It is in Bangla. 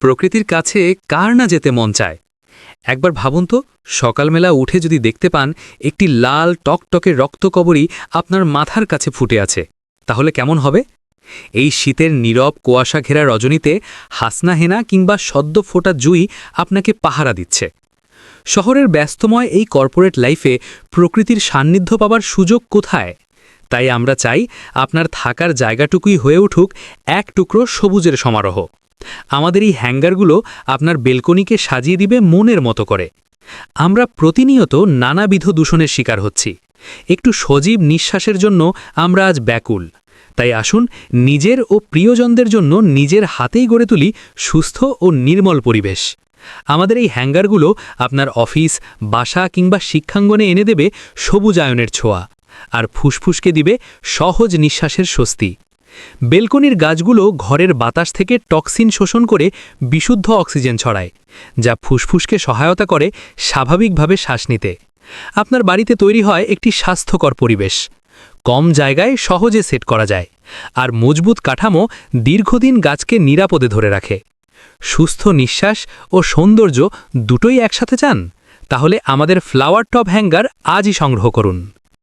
প্রকৃতির কাছে কার না যেতে মন চায়। একবার ভাবুন তো, সকালবেলা উঠে যদি দেখতে পান একটি লাল টকটকে রক্তকবরী আপনার মাথার কাছে ফুটে আছে, তাহলে কেমন হবে? এই শীতের নীরব কুয়াশা ঘেরা রজনীতে হাসনাহেনা কিংবা সদ্য ফোটা জুই আপনাকে পাহারা দিচ্ছে। শহরের ব্যস্তময় এই কর্পোরেট লাইফে প্রকৃতির সান্নিধ্য পাবার সুযোগ কোথায়? তাই আমরা চাই আপনার থাকার জায়গাটুকুই হয়ে উঠুক এক টুকরো সবুজের সমারোহ। আমাদের এই হ্যাঙ্গারগুলো আপনার বেলকনিকে সাজিয়ে দিবে মনের মতো করে। আমরা প্রতিনিয়ত নানাবিধ দূষণের শিকার হচ্ছি। একটু সজীব নিঃশ্বাসের জন্য আমরা আজ ব্যাকুল। তাই আসুন নিজের ও প্রিয়জনদের জন্য নিজের হাতেই গড়ে তুলি সুস্থ ও নির্মল পরিবেশ। আমাদের এই হ্যাঙ্গারগুলো আপনার অফিস, বাসা কিংবা শিক্ষাঙ্গনে এনে দেবে সবুজায়নের ছোঁয়া, আর ফুসফুসকে দিবে সহজ নিঃশ্বাসের স্বস্তি। বেলকনির গাছগুলো ঘরের বাতাস থেকে টক্সিন শোষণ করে বিশুদ্ধ অক্সিজেন ছড়ায়, যা ফুসফুসকে সহায়তা করে স্বাভাবিকভাবে শ্বাস নিতে। আপনার বাড়িতে তৈরি হয় একটি স্বাস্থ্যকর পরিবেশ। কম জায়গায় সহজে সেট করা যায়, আর মজবুত কাঠামো দীর্ঘদিন গাছকে নিরাপদে ধরে রাখে। সুস্থ নিঃশ্বাস ও সৌন্দর্য দুটোই একসাথে চান? তাহলে আমাদের ফ্লাওয়ার টব হ্যাঙ্গার আজই সংগ্রহ করুন।